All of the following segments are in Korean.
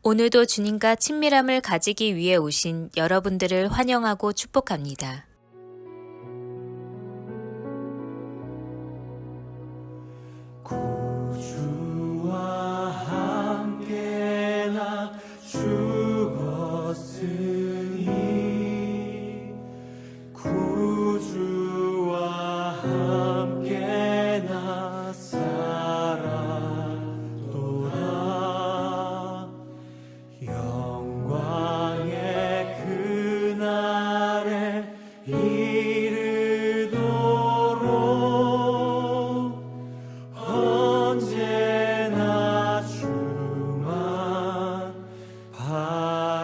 오늘도 주님과 친밀함을 가지기 위해 오신 여러분들을 환영하고 축복합니다. 구주와 함께 나 죽었으니 구주와 함께 나 살았도다. 영광의 그날에 이르도록 언제나 주만 바라봅니다.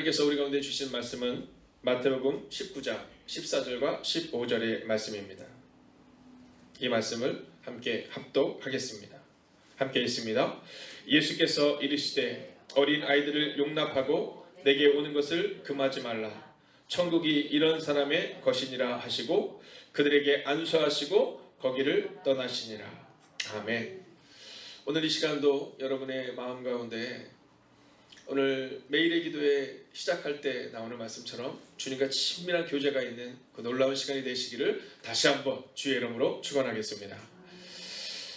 하나님께서 우리 가운데 주신 말씀은 마태복음 19장 14절과 15절의 말씀입니다. 이 말씀을 함께 합독하겠습니다. 함께 읽습니다. 예수께서 이르시되 어린 아이들을 용납하고 내게 오는 것을 금하지 말라. 천국이 이런 사람의 것이니라 하시고 그들에게 안수하시고 거기를 떠나시니라. 아멘. 오늘 이 시간도 여러분의 마음 가운데 오늘 매일의 기도에 시작할 때 나오는 말씀처럼 주님과 친밀한 교제가 있는 그 놀라운 시간이 되시기를 다시 한번 주의 이름으로 축원하겠습니다.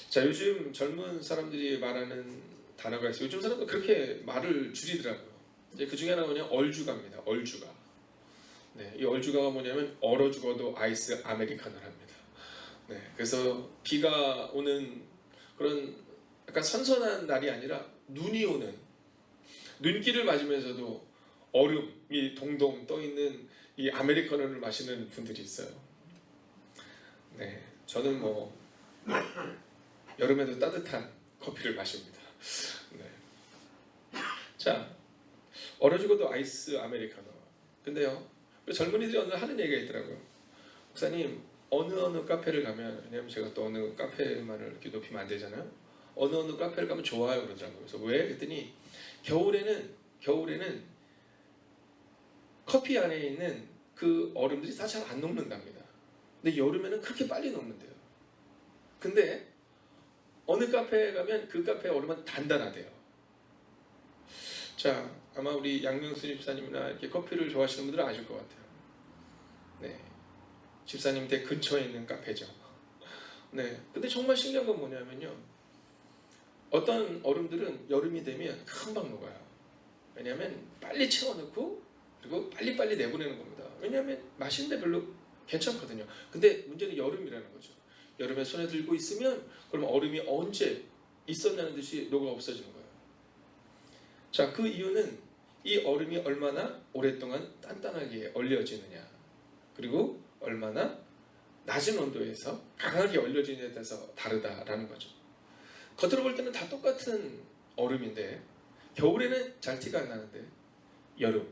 자, 요즘 젊은 사람들이 말하는 단어가 있어요. 요즘 사람들 그렇게 말을 줄이더라고요. 이제 그 중에 하나가 뭐냐, 얼주가입니다. 얼주가. 네, 이 얼주가가 뭐냐면 얼어 죽어도 아이스 아메리카노랍니다. 네, 그래서 비가 오는 그런 약간 선선한 날이 아니라 눈이 오는, 눈길을 맞으면서도 얼음이 동동 떠 있는 이 아메리카노를 마시는 분들이 있어요. 네, 저는 뭐 여름에도 따뜻한 커피를 마십니다. 네. 자, 얼어 죽어도 아이스 아메리카노. 근데요, 젊은이들이 오늘 하는 얘기가 있더라고요. 목사님, 어느 카페를 가면, 왜냐면 제가 또 어느 카페만을 이렇게 높이면 안 되잖아요. 어느 카페를 가면 좋아요 그러더라고요. 그래서 왜? 그랬더니 겨울에는 커피 안에 있는 그 얼음들이 다 잘 안 녹는답니다. 근데 여름에는 그렇게 빨리 녹는데요. 근데 어느 카페에 가면 그 카페의 얼음은 단단하대요. 자, 아마 우리 양명수 집사님이나 이렇게 커피를 좋아하시는 분들은 아실 것 같아요. 네, 집사님 댁 근처에 있는 카페죠. 네, 근데 정말 신기한 건 뭐냐면요, 어떤 얼음들은 여름이 되면 금방 녹아요. 왜냐하면 빨리 채워넣고 그리고 빨리빨리 내보내는 겁니다. 왜냐하면 마시는데 별로 괜찮거든요. 근데 문제는 여름이라는 거죠. 여름에 손에 들고 있으면 그럼 얼음이 언제 있었냐는 듯이 녹아 없어지는 거예요. 자, 그 이유는 이 얼음이 얼마나 오랫동안 단단하게 얼려지느냐, 그리고 얼마나 낮은 온도에서 강하게 얼려지느냐에 따라서 다르다라는 거죠. 겉으로 볼 때는 다 똑같은 얼음인데 겨울에는 잘 티가 안 나는데 여름,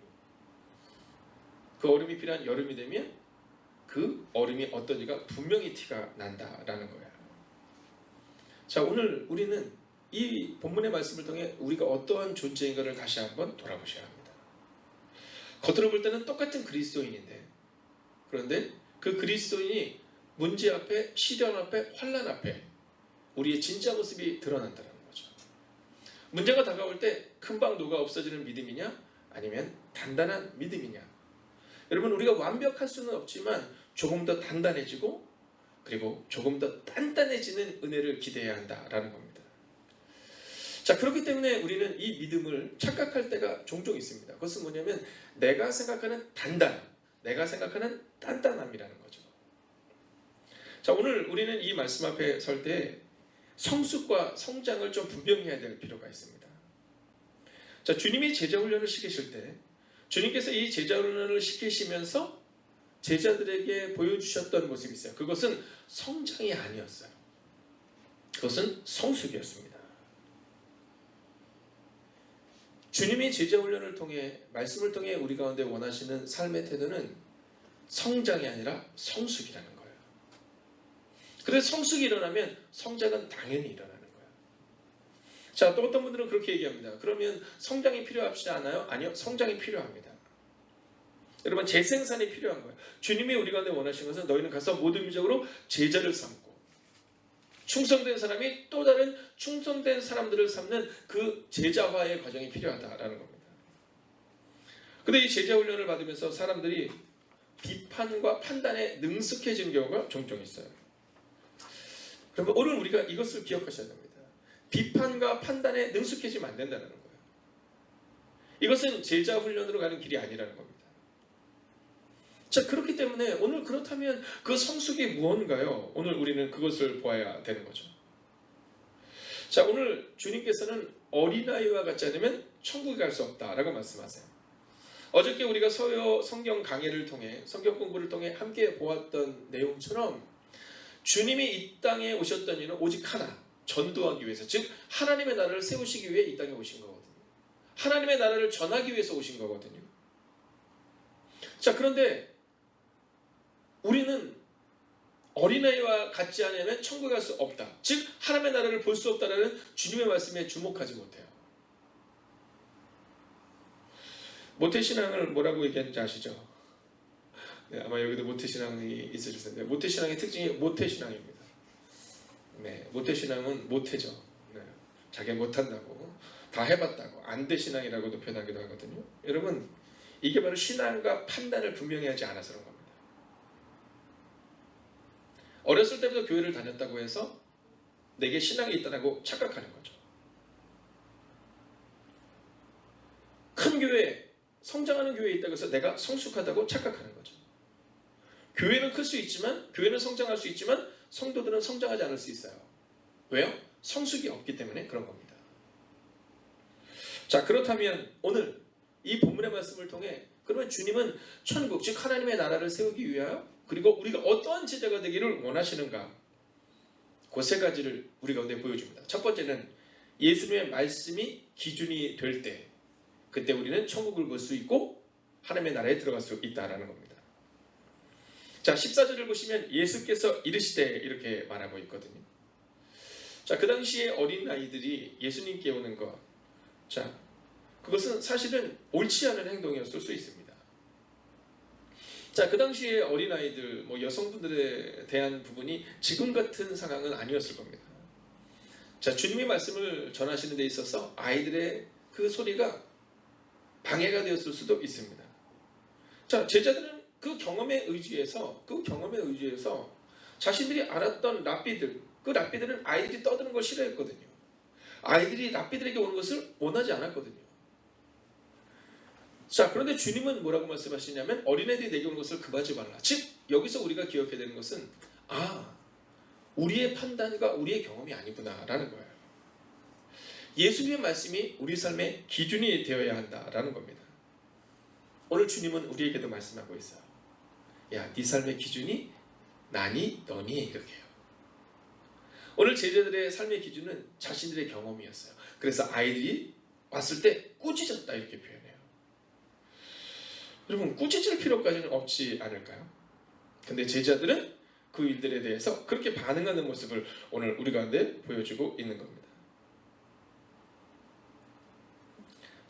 그 얼음이 필요한 여름이 되면 그 얼음이 어떤지가 분명히 티가 난다라는 거예요. 자, 오늘 우리는 이 본문의 말씀을 통해 우리가 어떠한 존재인가를 다시 한번 돌아보셔야 합니다. 겉으로 볼 때는 똑같은 그리스도인인데, 그런데 그 그리스도인이 문제 앞에, 시련 앞에, 환난 앞에 우리의 진짜 모습이 드러난다는 거죠. 문제가 다가올 때 금방 녹아 없어지는 믿음이냐, 아니면 단단한 믿음이냐. 여러분, 우리가 완벽할 수는 없지만 조금 더 단단해지고 그리고 조금 더 단단해지는 은혜를 기대해야 한다라는 겁니다. 자, 그렇기 때문에 우리는 이 믿음을 착각할 때가 종종 있습니다. 그것은 뭐냐면 내가 생각하는 단단, 내가 생각하는 단단함이라는 거죠. 자, 오늘 우리는 이 말씀 앞에 설 때 성숙과 성장을 좀 분명해야 될 필요가 있습니다. 자, 주님이 제자 훈련을 시키실 때 주님께서 이 제자 훈련을 시키시면서 제자들에게 보여주셨던 모습이 있어요. 그것은 성장이 아니었어요. 그것은 성숙이었습니다. 주님이 제자 훈련을 통해, 말씀을 통해 우리 가운데 원하시는 삶의 태도는 성장이 아니라 성숙이라는 거예요. 그래서 성숙이 일어나면 성장은 당연히 일어나는 거예요. 자, 또 어떤 분들은 그렇게 얘기합니다. 그러면 성장이 필요하지 않아요? 아니요, 성장이 필요합니다. 여러분, 재생산이 필요한 거예요. 주님이 우리 가운데 원하신 것은 너희는 가서 모든 민족으로 제자를 삼고, 충성된 사람이 또 다른 충성된 사람들을 삼는 그 제자화의 과정이 필요하다라는 겁니다. 근데 이 제자 훈련을 받으면서 사람들이 비판과 판단에 능숙해진 경우가 종종 있어요. 그러면 오늘 우리가 이것을 기억하셔야 됩니다. 비판과 판단에 능숙해지면 안 된다는 거예요. 이것은 제자 훈련으로 가는 길이 아니라는 겁니다. 자, 그렇기 때문에 오늘 그렇다면 그 성숙이 무언가요? 오늘 우리는 그것을 보아야 되는 거죠. 자, 오늘 주님께서는 어린아이와 같지 않으면 천국에 갈 수 없다라고 말씀하세요. 어저께 우리가 서요 성경 강해를 통해, 성경 공부를 통해 함께 보았던 내용처럼 주님이 이 땅에 오셨던 이유는 오직 하나, 전도하기 위해서, 즉 하나님의 나라를 세우시기 위해 이 땅에 오신 거거든요. 하나님의 나라를 전하기 위해서 오신 거거든요. 자, 그런데 우리는 어린아이와 같지 않으면 천국에 갈 수 없다. 즉 하나님의 나라를 볼 수 없다라는 주님의 말씀에 주목하지 못해요. 모태신앙을 뭐라고 얘기하는지 아시죠? 네, 아마 여기도 모태신앙이 있으실 텐데 모태신앙의 특징이 모태신앙입니다. 네, 모태신앙은 모태죠. 네, 자기가 못한다고 다 해봤다고 안돼신앙이라고도 표현하기도 하거든요. 여러분 이게 바로 신앙과 판단을 분명히 하지 않아서 그런 겁니다. 어렸을 때부터 교회를 다녔다고 해서 내게 신앙이 있다고 착각하는 거죠. 큰 교회, 성장하는 교회에 있다고 해서 내가 성숙하다고 착각하는 거죠. 교회는 클 수 있지만, 교회는 성장할 수 있지만 성도들은 성장하지 않을 수 있어요. 왜요? 성숙이 없기 때문에 그런 겁니다. 자, 그렇다면 오늘 이 본문의 말씀을 통해 그러면 주님은 천국, 즉 하나님의 나라를 세우기 위하여 그리고 우리가 어떠한 제자가 되기를 원하시는가? 그 세 가지를 우리 가운데 보여줍니다. 첫 번째는 예수님의 말씀이 기준이 될 때 그때 우리는 천국을 볼 수 있고 하나님의 나라에 들어갈 수 있다라는 겁니다. 자, 14절을 보시면 예수께서 이르시되 이렇게 말하고 있거든요. 자, 그 당시에 어린 아이들이 예수님께 오는 것, 자, 그것은 사실은 옳지 않은 행동이었을 수 있습니다. 자, 그 당시에 어린 아이들, 여성분들에 대한 부분이 지금 같은 상황은 아니었을 겁니다. 자, 주님의 말씀을 전하시는 데 있어서 아이들의 그 소리가 방해가 되었을 수도 있습니다. 자, 제자들은 그 경험에 의지해서 자신들이 알았던 랍비들, 그 랍비들은 아이들이 떠드는 걸 싫어했거든요. 아이들이 랍비들에게 오는 것을 원하지 않았거든요. 자, 그런데 주님은 뭐라고 말씀하시냐면 어린애들이 내게 오는 것을 금하지 말라. 즉 여기서 우리가 기억해야 되는 것은 우리의 판단과 우리의 경험이 아니구나 라는 거예요. 예수님의 말씀이 우리 삶의 기준이 되어야 한다라는 겁니다. 오늘 주님은 우리에게도 말씀하고 있어요. 야, 네 삶의 기준이 나니 너니 이렇게요. 오늘 제자들의 삶의 기준은 자신들의 경험이었어요. 그래서 아이들이 왔을 때 꾸짖었다 이렇게 표현해요. 여러분 꾸짖을 필요까지는 없지 않을까요? 근데 제자들은 그 일들에 대해서 그렇게 반응하는 모습을 오늘 우리 가운데 보여주고 있는 겁니다.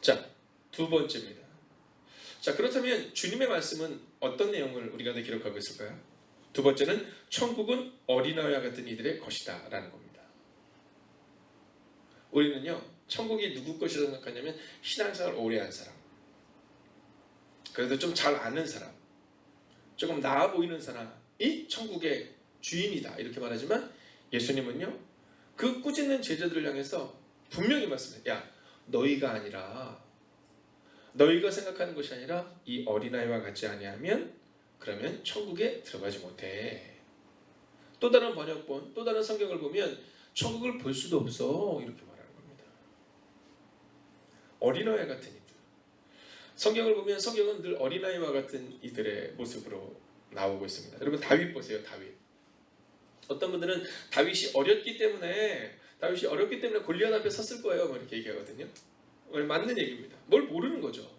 자, 두 번째입니다. 자, 그렇다면 주님의 말씀은 어떤 내용을 우리 가운데 기록하고 있을까요? 두 번째는 천국은 어린아이와 같은 이들의 것이다 라는 겁니다. 우리는요 천국이 누구 것이라고 생각하냐면 신앙생활을 오래 한 사람, 그래도 좀 잘 아는 사람, 조금 나아 보이는 사람이 천국의 주인이다 이렇게 말하지만 예수님은요 그 꾸짖는 제자들을 향해서 분명히 말씀해요. 야, 너희가 아니라, 너희가 생각하는 것이 아니라 이 어린아이와 같지 아니하면 그러면 천국에 들어가지 못해. 또 다른 번역본, 또 다른 성경을 보면 천국을 볼 수도 없어 이렇게 말하는 겁니다. 어린아이 같은 이들. 성경을 보면 성경은 늘 어린아이와 같은 이들의 모습으로 나오고 있습니다. 여러분 다윗 보세요. 다윗. 어떤 분들은 다윗이 어렸기 때문에 골리앗 앞에 섰을 거예요 이렇게 얘기하거든요. 맞는 얘기입니다. 뭘 모르는 거죠.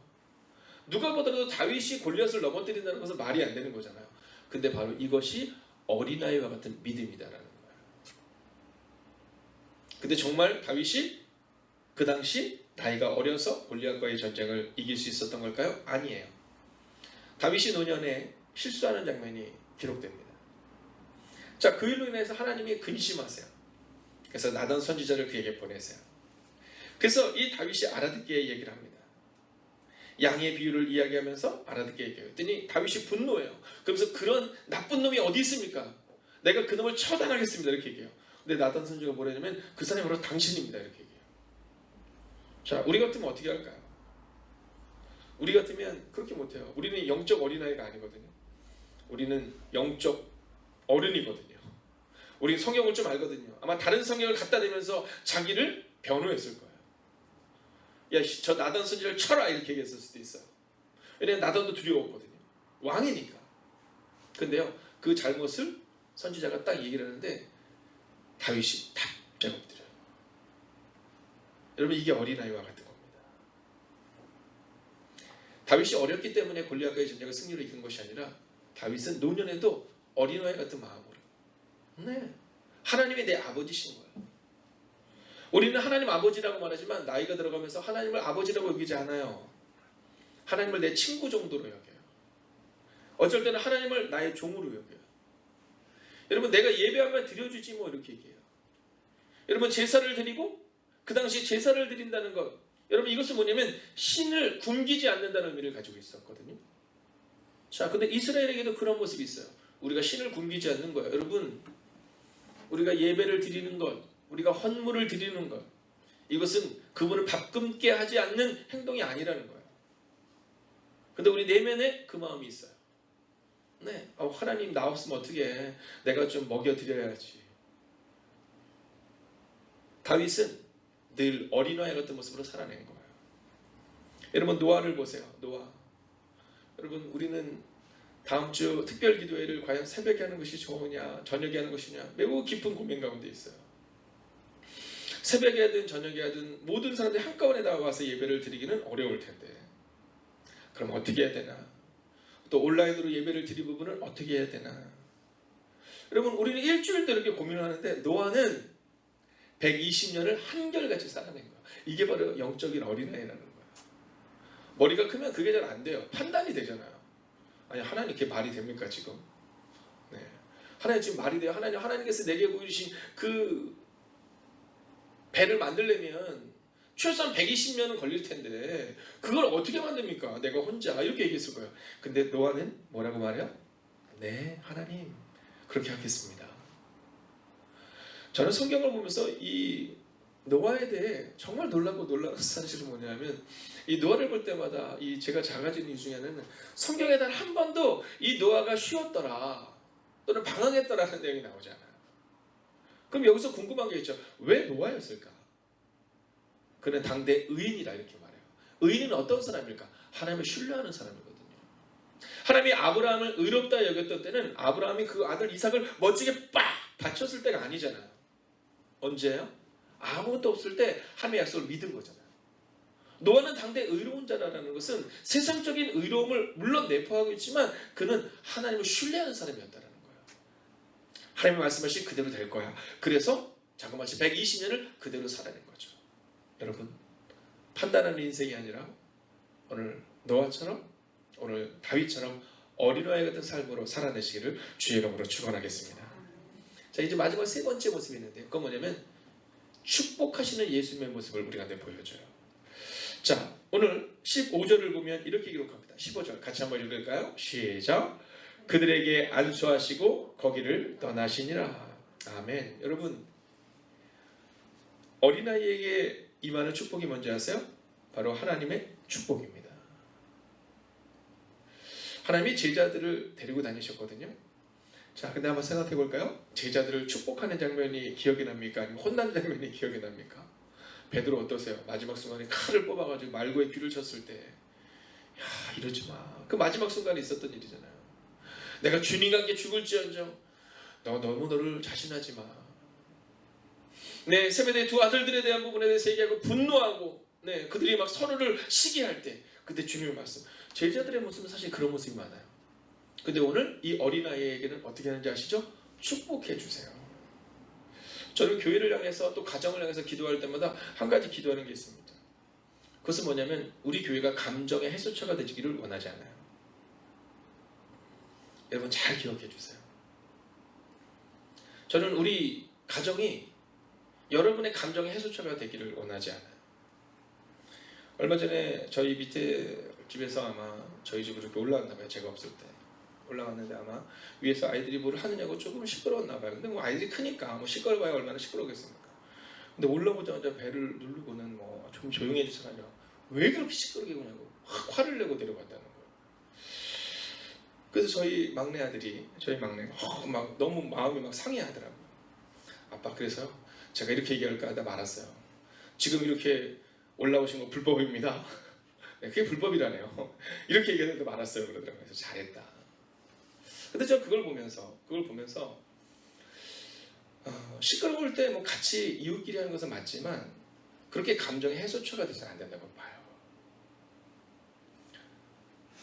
누가 보더라도 다윗이 골리앗을 넘어뜨린다는 것은 말이 안 되는 거잖아요. 근데 바로 이것이 어린아이와 같은 믿음이다라는 거예요. 근데 정말 다윗이 그 당시 나이가 어려서 골리앗과의 전쟁을 이길 수 있었던 걸까요? 아니에요. 다윗이 노년에 실수하는 장면이 기록됩니다. 자, 그 일로 인해서 하나님이 근심하세요. 그래서 나단 선지자를 그에게 보내세요. 그래서 이 다윗이 알아듣게 얘기를 합니다. 양의 비유를 이야기하면서 알아듣게 얘기해요. 그랬더니 다윗이 분노해요. 그러면서 그런 나쁜 놈이 어디 있습니까? 내가 그 놈을 처단하겠습니다 이렇게 얘기해요. 근데 나단 선지자가 뭐라냐면 그 사람이 바로 당신입니다 이렇게 얘기해요. 자, 우리 같으면 어떻게 할까요? 우리 같으면 그렇게 못해요. 우리는 영적 어린아이가 아니거든요. 우리는 영적 어른이거든요. 우리 성경을 좀 알거든요. 아마 다른 성경을 갖다 대면서 자기를 변호했을 거예요. 야, 저 나단 선지자를 쳐라 이렇게 얘기했을 수도 있어요. 왜냐하면 나단도 두려웠거든요. 왕이니까. 근데요 그 잘못을 선지자가 딱 얘기를 하는데 다윗이 답장 엎드려요. 여러분 이게 어린아이와 같은 겁니다. 다윗이 어렸기 때문에 골리앗과의 전쟁을 승리로 이끈 것이 아니라 다윗은 노년에도 어린아이 같은 마음으로 네, 하나님이 내 아버지신 거예요. 우리는 하나님 아버지라고 말하지만 나이가 들어가면서 하나님을 아버지라고 여기지 않아요. 하나님을 내 친구 정도로 여겨요. 어쩔 때는 하나님을 나의 종으로 여겨요. 여러분 내가 예배하면 드려주지 뭐 이렇게 얘기해요. 여러분 제사를 드리고 그 당시 제사를 드린다는 것, 여러분 이것은 뭐냐면 신을 굶기지 않는다는 의미를 가지고 있었거든요. 자, 근데 이스라엘에게도 그런 모습이 있어요. 우리가 신을 굶기지 않는 거예요. 여러분 우리가 예배를 드리는 것, 우리가 헌물을 드리는 것, 이것은 그분을 밥 굶게 하지 않는 행동이 아니라는 거예요. 근데 우리 내면에 그 마음이 있어요. 네, 하나님 나 없으면 어떻게 해? 내가 좀 먹여드려야지. 다윗은 늘 어린아이 같은 모습으로 살아낸 거예요. 여러분 노아를 보세요. 노아. 여러분 우리는 다음 주 특별 기도회를 과연 새벽에 하는 것이 좋으냐 저녁에 하는 것이냐 매우 깊은 고민 가운데 있어요. 새벽에 하든 저녁에 하든 모든 사람들이 한꺼번에 나와서 예배를 드리기는 어려울 텐데 그럼 어떻게 해야 되나? 또 온라인으로 예배를 드릴 부분은 어떻게 해야 되나? 여러분 우리는 일주일도 이렇게 고민을 하는데 노아는 120년을 한결같이 살아낸 거예요. 이게 바로 영적인 어린아이라는 거예요. 머리가 크면 그게 잘 안 돼요. 판단이 되잖아요. 아니 하나님 그게 말이 됩니까 지금? 네. 하나님 지금 말이 돼요. 하나님께서 내게 보여주신 그 배를 만들려면 최소한 120년은 걸릴 텐데 그걸 어떻게 만듭니까? 내가 혼자 이렇게 얘기했을 거예요. 근데 노아는 뭐라고 말해요? 네 하나님 그렇게 하겠습니다. 저는 성경을 보면서 이 노아에 대해 정말 놀라운 사실은 뭐냐면 이 노아를 볼 때마다 이 제가 작아지는 이유 중에 하나는 성경에 단 한 번도 이 노아가 쉬었더라 또는 방황했더라는 내용이 나오지 않아요. 그럼 여기서 궁금한 게 있죠. 왜 노아였을까? 그는 당대 의인이라 이렇게 말해요. 의인은 어떤 사람일까? 하나님을 신뢰하는 사람이거든요. 하나님이 아브라함을 의롭다 여겼던 때는 아브라함이 그 아들 이삭을 멋지게 빡 바쳤을 때가 아니잖아요. 언제예요? 아무것도 없을 때 하나님의 약속을 믿은 거잖아요. 노아는 당대 의로운 자라는 것은 세상적인 의로움을 물론 내포하고 있지만 그는 하나님을 신뢰하는 사람이었다는 거예요. 하나님의 말씀하신 그대로 될 거야. 그래서 자그마치 120년을 그대로 살아낸 거죠. 여러분 판단하는 인생이 아니라 오늘 노아처럼 오늘 다윗처럼 어린아이 같은 삶으로 살아내시기를 주의 이름으로 축원하겠습니다. 자 이제 마지막 세 번째 모습이 있는데 그건 뭐냐면 축복하시는 예수님의 모습을 우리가 보여줘요. 자 오늘 15절을 보면 이렇게 기록합니다. 15절 같이 한번 읽을까요? 시작. 그들에게 안수하시고 거기를 떠나시니라. 아멘. 여러분 어린아이에게 임하는 축복이 뭔지 아세요? 바로 하나님의 축복입니다. 하나님이 제자들을 데리고 다니셨거든요. 자, 근데 한번 생각해 볼까요? 제자들을 축복하는 장면이 기억이 납니까? 아니면 혼난 장면이 기억이 납니까? 베드로 어떠세요? 마지막 순간에 칼을 뽑아가지고 말고에 귀를 쳤을 때, 야 이러지 마. 그 마지막 순간에 있었던 일이잖아요. 내가 주님과 함께 죽을지언정 너 너무 너를 자신하지 마. 네, 세베대의 두 아들들에 대한 부분에 대해서 얘기하고 분노하고, 네, 그들이 막 서로를 시기할 때, 그때 주님의 말씀. 제자들의 모습은 사실 그런 모습이 많아요. 근데 오늘 이 어린아이에게는 어떻게 하는지 아시죠? 축복해 주세요. 저는 교회를 향해서 또 가정을 향해서 기도할 때마다 한 가지 기도하는 게 있습니다. 그것은 뭐냐면 우리 교회가 감정의 해소처가 되기를 원하지 않아요. 여러분 잘 기억해 주세요. 저는 우리 가정이 여러분의 감정의 해소처가 되기를 원하지 않아요. 얼마 전에 저희 밑에 집에서 아마 저희 집으로 이렇게 올라왔나 봐요. 제가 없을 때 올라왔는데 아마 위에서 아이들이 뭘 하느냐고 조금 시끄러웠나 봐요. 근데 뭐 아이들이 크니까 뭐 시끄러워야 얼마나 시끄러우겠습니까. 근데 올라오자마자 배를 누르고는 뭐 좀 조용히 해주세요. 왜 그렇게 시끄럽게 구냐고 화를 내고 내려간다는 거예요. 그래서 저희 막내가 막 너무 마음이 막 상해하더라고요. 아빠 그래서 제가 이렇게 얘기할까 하다 말았어요. 지금 이렇게 올라오신 거 불법입니다. 네, 그게 불법이라네요. 이렇게 얘기했는데 말았어요. 그러더라고요. 그래서 잘했다. 근데 저 그걸 보면서 시끄러울 때 뭐 같이 이웃끼리 하는 것은 맞지만 그렇게 감정의 해소처가 돼서는 안 된다고 봐요.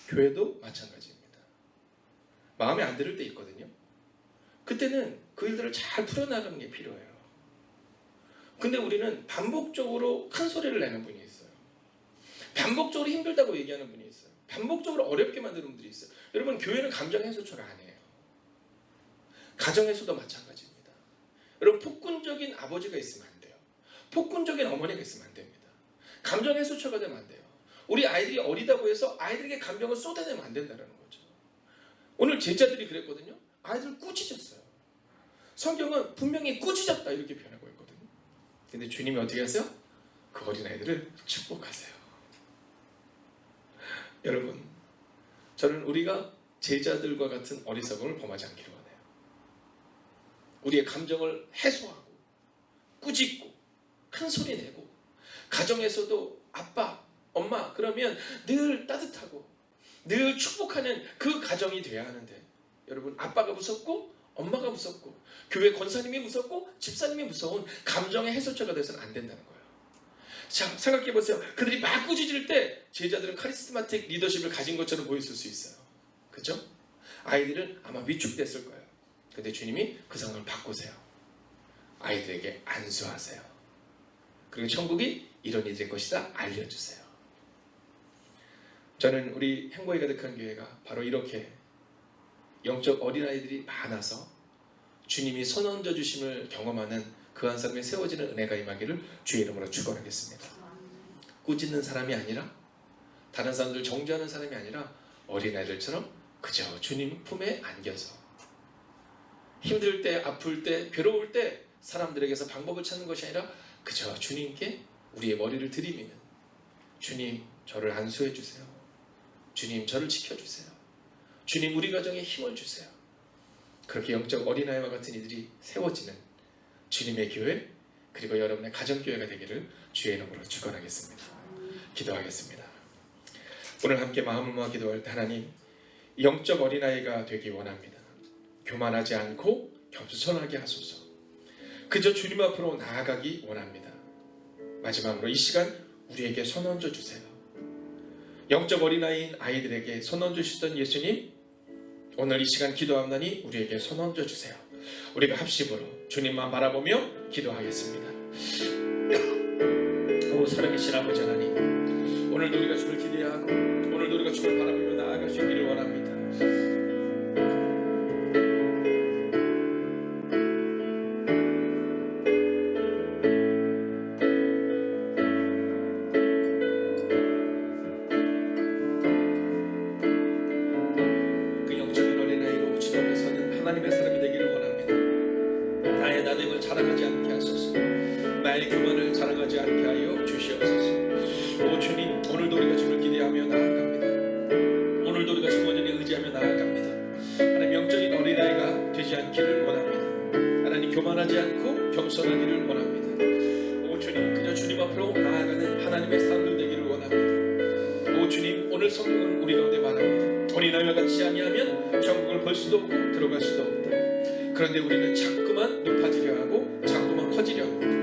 교회도 마찬가지입니다. 마음에 안 들을 때 있거든요. 그때는 그 일들을 잘 풀어나가는 게 필요해요. 근데 우리는 반복적으로 큰 소리를 내는 분이 있어요. 반복적으로 힘들다고 얘기하는 분이 있어요. 반복적으로 어렵게 만드는 분들이 있어요. 여러분, 교회는 감정 해소처가 아니에요. 가정에서도 마찬가지입니다. 여러분, 폭군적인 아버지가 있으면 안 돼요. 폭군적인 어머니가 있으면 안 됩니다. 감정 해소처가 되면 안 돼요. 우리 아이들이 어리다고 해서 아이들에게 감정을 쏟아내면 안 된다는 거죠. 오늘 제자들이 그랬거든요. 아이들 꾸짖었어요. 성경은 분명히 꾸짖었다 이렇게 표현하고 있거든요. 근데 주님이 어떻게 하세요? 그 어린아이들을 축복하세요. 여러분, 저는 우리가 제자들과 같은 어리석음을 범하지 않기를 원해요. 우리의 감정을 해소하고 꾸짖고 큰 소리 내고, 가정에서도 아빠, 엄마 그러면 늘 따뜻하고 늘 축복하는 그 가정이 돼야 하는데, 여러분, 아빠가 무섭고 엄마가 무섭고 교회 권사님이 무섭고 집사님이 무서운 감정의 해소처가 돼서는 안 된다는 거예요. 자, 생각해보세요. 그들이 막 꾸짖을 때 제자들은 카리스마틱 리더십을 가진 것처럼 보였을 수 있어요. 그렇죠? 아이들은 아마 위축됐을 거예요. 근데 주님이 그 상황을 바꾸세요. 아이들에게 안수하세요. 그리고 천국이 이런 일일 것이다 알려주세요. 저는 우리 행복이 가득한 교회가 바로 이렇게 영적 어린아이들이 많아서 주님이 손 얹어 주심을 경험하는 그 한 사람이 세워지는 은혜가 임하기를 주의 이름으로 축원하겠습니다. 꾸짖는 사람이 아니라, 다른 사람들 정죄하는 사람이 아니라 어린아이들처럼 그저 주님 품에 안겨서 힘들 때, 아플 때, 괴로울 때 사람들에게서 방법을 찾는 것이 아니라 그저 주님께 우리의 머리를 들이미는, 주님 저를 안수해 주세요. 주님 저를 지켜주세요. 주님 우리 가정에 힘을 주세요. 그렇게 영적 어린아이와 같은 이들이 세워지는 주님의 교회, 그리고 여러분의 가정교회가 되기를 주의 이름으로 축원하겠습니다. 기도하겠습니다. 오늘 함께 마음을 모아 기도할 때, 하나님, 영적 어린아이가 되기 원합니다. 교만하지 않고 겸손하게 하소서. 그저 주님 앞으로 나아가기 원합니다. 마지막으로 이 시간 우리에게 손 얹어 주세요. 영적 어린아이인 아이들에게 손 얹어 주시던 예수님, 오늘 이 시간 기도합나니 우리에게 손 얹어 주세요. 우리가 합심으로 주님만 바라보며 기도하겠습니다. 오 살아계신 아버지 하나님, 오늘도 우리가 주를 기대하고 오늘도 우리가 주를 바라보며 나아갈 수 있기를 원합니다. 그 영적인 어린아이로 주님 앞에 서는 하나님의 사람이 되기를 원합니다. 나의 나됨을 자랑하지 않게 하소서. 나의 교만을 자랑하지 않게 하여 주시옵소서. 오 주님, 오늘도 우리가 주를 기대하며 나아갑니다. 오늘도 우리가 주 원전에 의지하며 나아갑니다. 하나님, 영적인 어린아이가 되지 않기를 원합니다. 하나님, 교만하지 않고 겸손하기를 원합니다. 오 주님, 그저 주님 앞으로 나아가는 하나님의 사람들 되기를 원합니다. 오 주님, 오늘 성경은 우리 가운데 말합니다. 어린아이와 같이 아니하면 천국을 볼 수도 없고 들어갈 수도 없다. 그런데 우리는 자꾸만 높아지려 하고 자꾸만 커지려 합니다.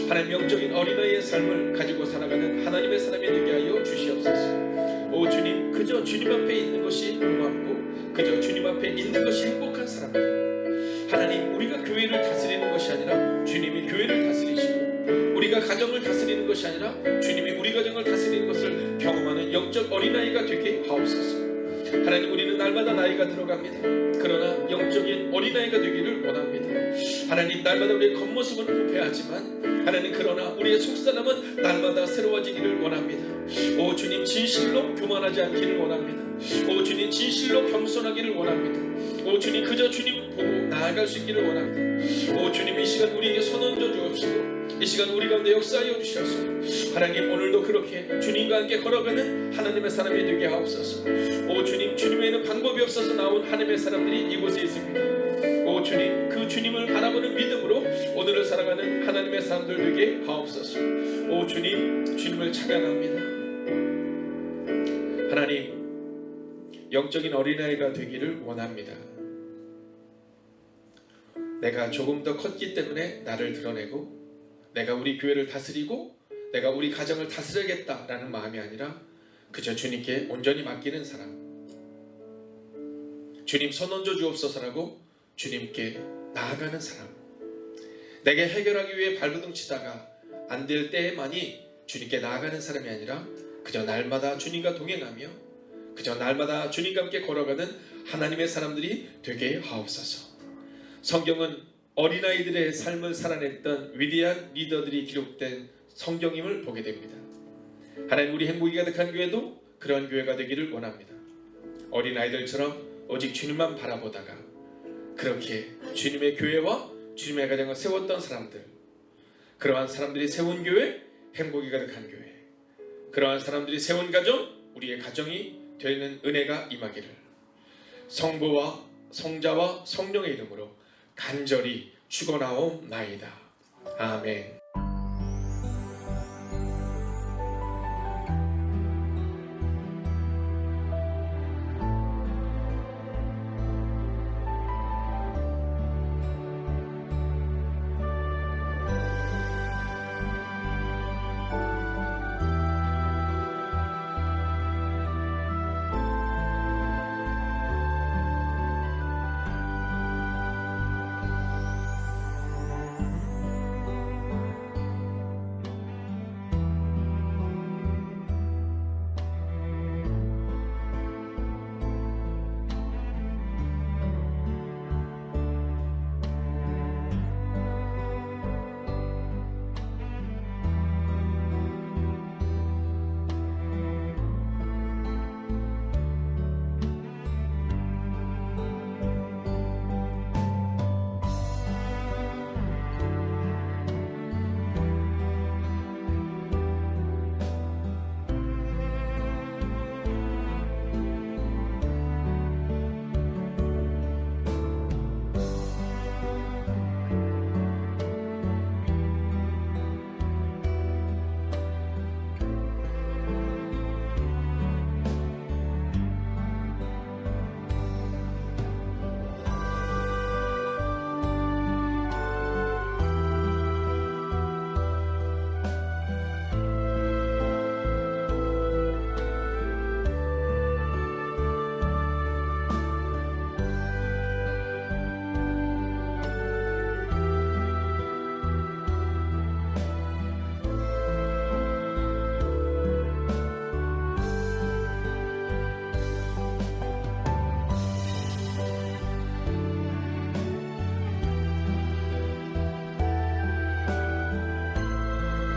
하나님, 영적인 어린아이의 삶을 가지고 살아가는 하나님의 사람이 되게 하여 주시옵소서. 오 주님, 그저 주님 앞에 있는 것이 고맙고 그저 주님 앞에 있는 것이 행복한 사람들. 하나님, 우리가 교회를 다스리는 것이 아니라 주님이 교회를 다스리시고, 우리가 가정을 다스리는 것이 아니라 주님이 우리 가정을 다스리는 것을 경험하는 영적 어린아이가 되게 하옵소서. 하나님, 우리는 날마다 나이가 들어갑니다. 그러나 영적인 어린아이가 되기를 원합니다. 하나님, 날마다 우리의 겉모습은 부패하지만 하나님, 그러나 우리의 속사람은 날마다 새로워지기를 원합니다. 오 주님, 진실로 교만하지 않기를 원합니다. 오 주님, 진실로 겸손하기를 원합니다. 오 주님, 그저 주님 보고 나아갈 수 있기를 원합니다. 오 주님, 이 시간 우리에게 손 얹어 주옵시고 이 시간 우리 가운데 역사하여 주셔서 하나님, 오늘도 그렇게 주님과 함께 걸어가는 하나님의 사람이 되게 하옵소서. 오 주님, 주님에는 방법이 없어서 나온 하나님의 사람들이 이곳에 있습니다. 오 주님, 그 주님을 바라보는 믿음으로 오늘을 살아가는 하나님의 사람들 되게 하옵소서. 오 주님, 주님을 찬양합니다. 하나님, 영적인 어린아이가 되기를 원합니다. 내가 조금 더 컸기 때문에 나를 드러내고 내가 우리 교회를 다스리고 내가 우리 가정을 다스려야겠다라는 마음이 아니라 그저 주님께 온전히 맡기는 사람, 주님 손 얹어 주옵소서라고 주님께 나아가는 사람, 내게 해결하기 위해 발버둥 치다가 안 될 때에만이 주님께 나아가는 사람이 아니라 그저 날마다 주님과 동행하며 그저 날마다 주님과 함께 걸어가는 하나님의 사람들이 되게 하옵소서. 성경은 어린아이들의 삶을 살아냈던 위대한 리더들이 기록된 성경임을 보게 됩니다. 하나님, 우리 행복이 가득한 교회도 그런 교회가 되기를 원합니다. 어린아이들처럼 오직 주님만 바라보다가 그렇게 주님의 교회와 주님의 가정을 세웠던 사람들, 그러한 사람들이 세운 교회, 행복이 가득한 교회, 그러한 사람들이 세운 가정, 우리의 가정이 되는 은혜가 임하기를 성부와 성자와 성령의 이름으로 간절히 축원하옵나이다. 아멘.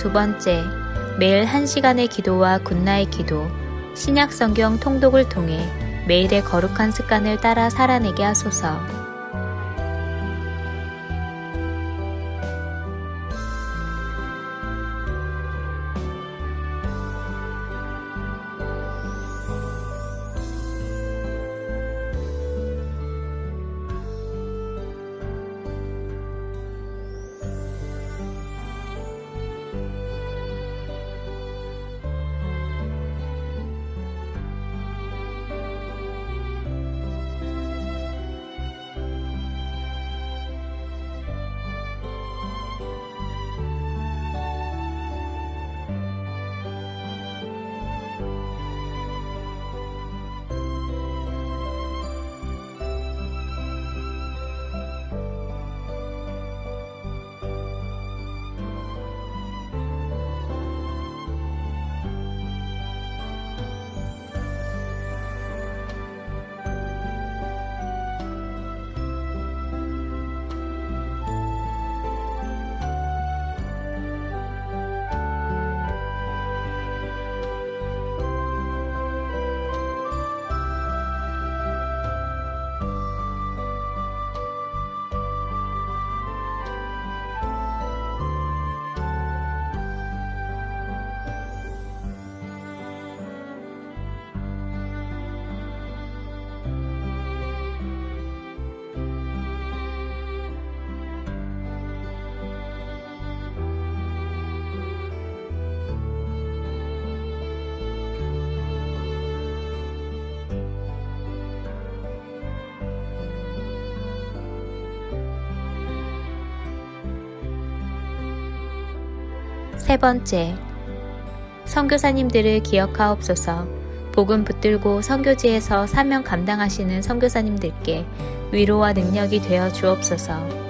두 번째, 매일 1시간의 기도와 굿나잇 기도, 신약 성경 통독을 통해 매일의 거룩한 습관을 따라 살아내게 하소서. 세 번째, 선교사님들을 기억하옵소서. 복음 붙들고 선교지에서 사명 감당하시는 선교사님들께 위로와 능력이 되어 주옵소서.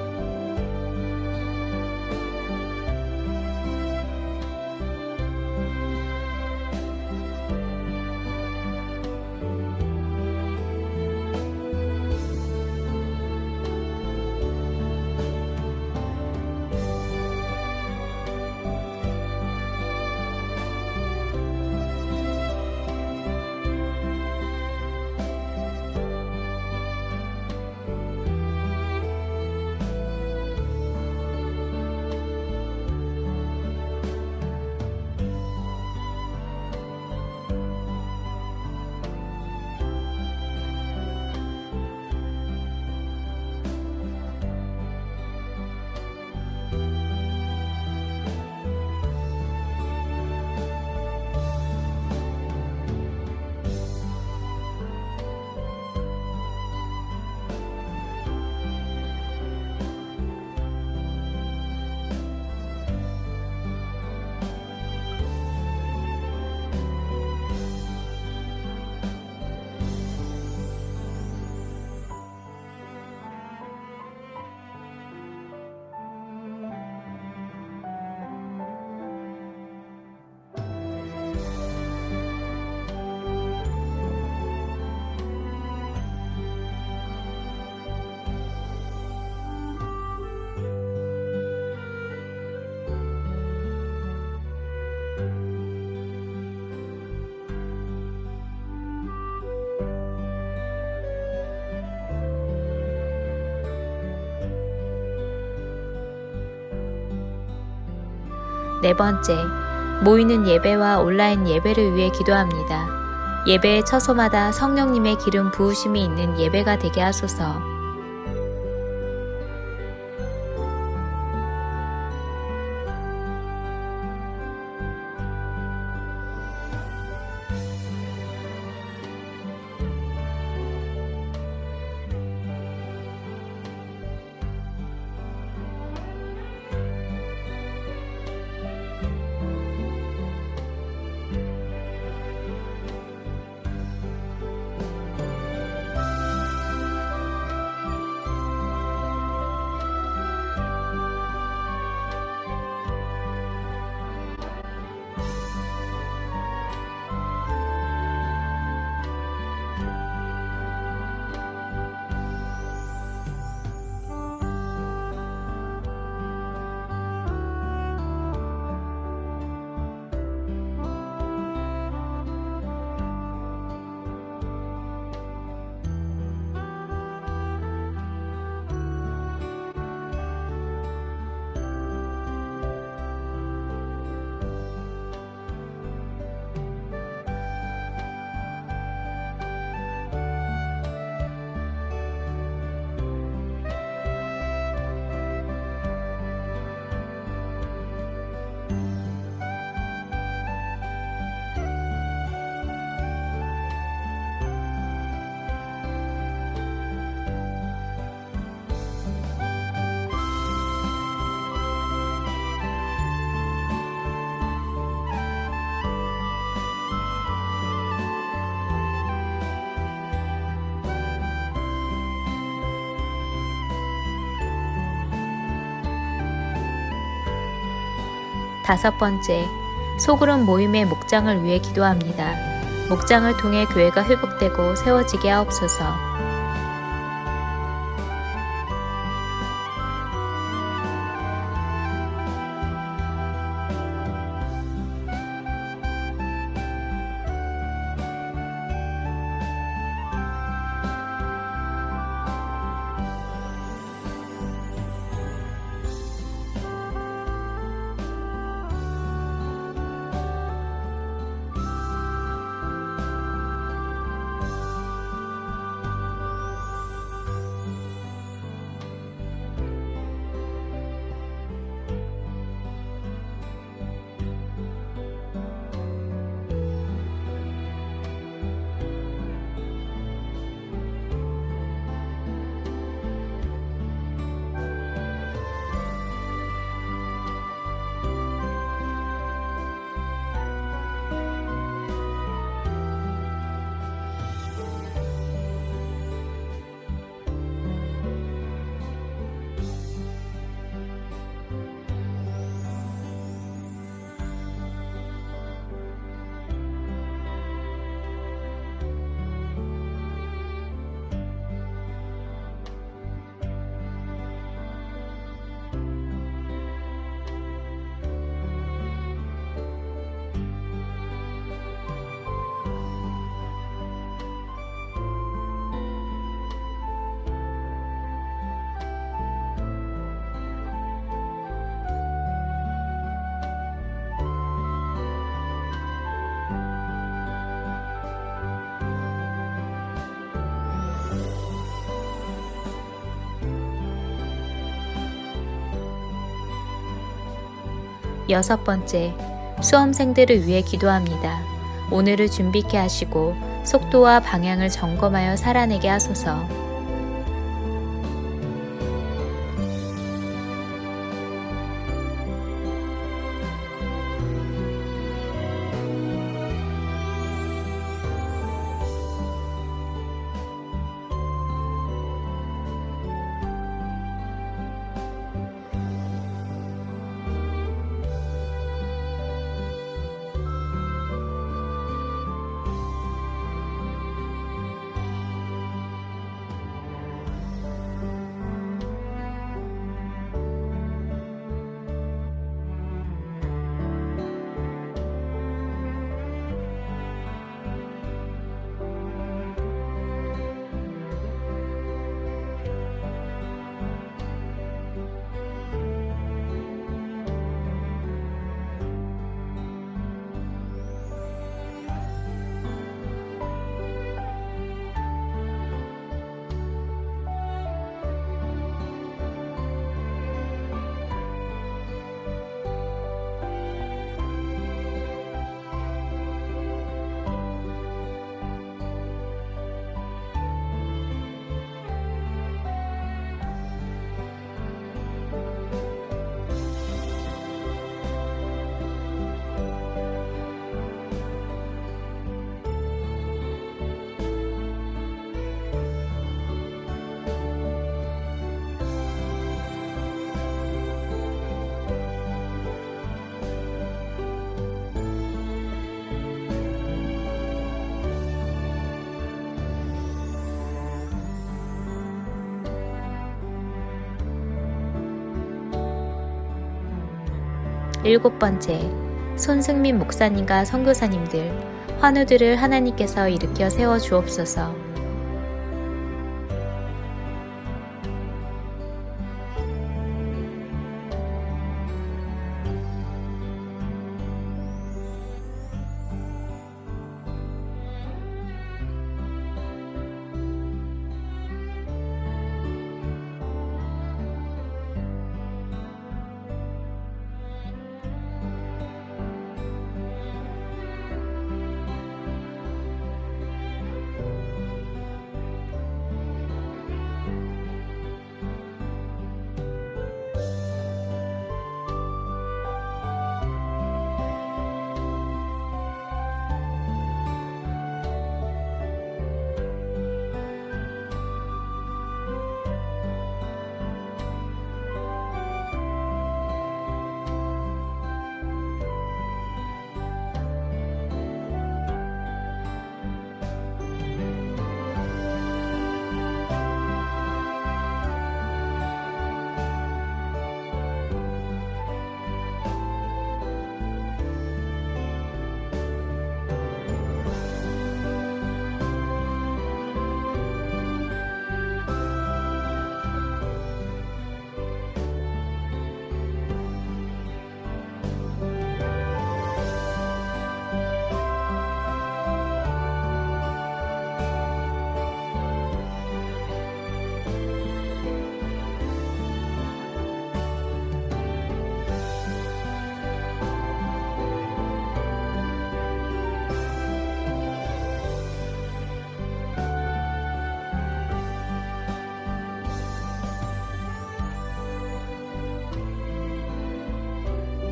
네 번째, 모이는 예배와 온라인 예배를 위해 기도합니다. 예배의 처소마다 성령님의 기름 부으심이 있는 예배가 되게 하소서. 다섯 번째, 소그룹 모임의 목장을 위해 기도합니다. 목장을 통해 교회가 회복되고 세워지게 하옵소서. 6번째, 수험생들을 위해 기도합니다. 오늘을 준비케 하시고 속도와 방향을 점검하여 살아내게 하소서. 일곱 번째, 손승민 목사님과 선교사님들, 환우들을 하나님께서 일으켜 세워 주옵소서.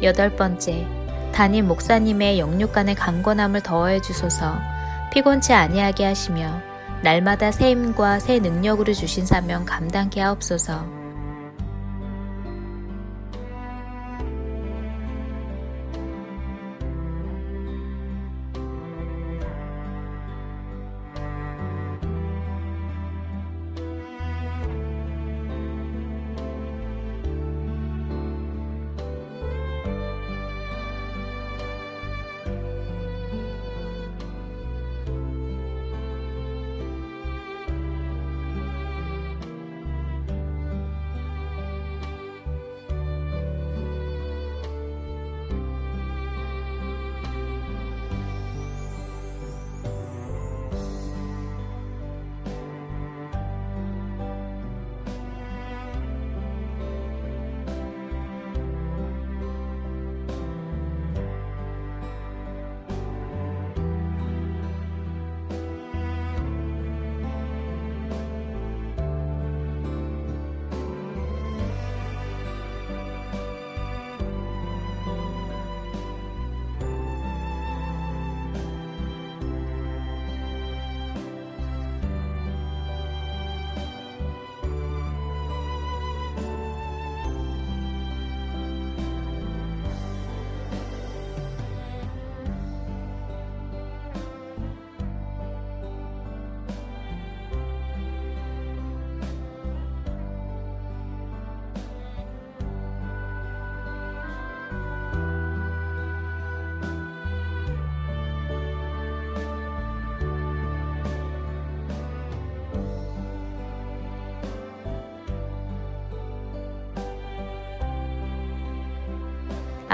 여덟 번째, 담임 목사님의 영육간의 강건함을 더하여 주소서. 피곤치 아니하게 하시며 날마다 새 힘과 새 능력으로 주신 사명 감당케 하옵소서.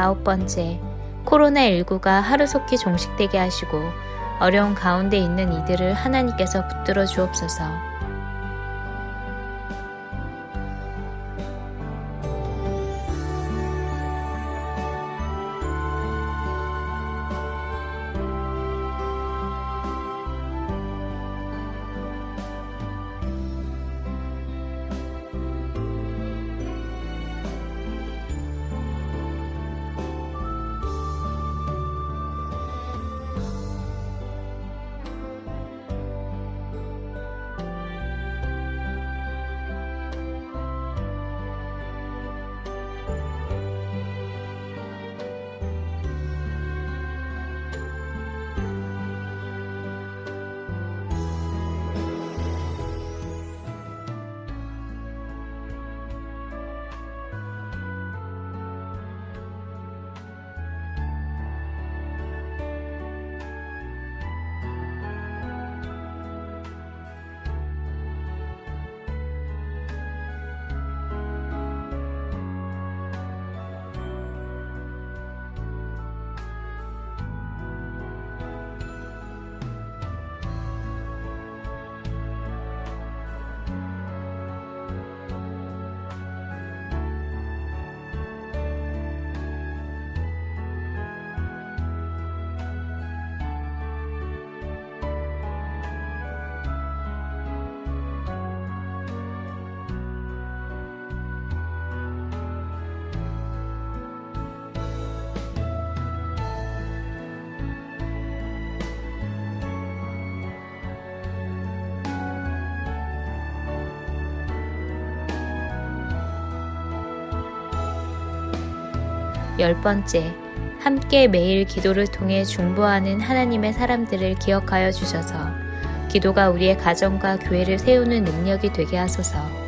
9번째, 코로나19가 하루속히 종식되게 하시고 어려운 가운데 있는 이들을 하나님께서 붙들어 주옵소서. 열 번째, 함께 매일 기도를 통해 중보하는 하나님의 사람들을 기억하여 주셔서 기도가 우리의 가정과 교회를 세우는 능력이 되게 하소서.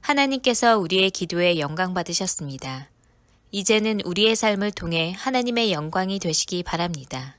하나님께서 우리의 기도에 영광 받으셨습니다. 이제는 우리의 삶을 통해 하나님의 영광이 되시기 바랍니다.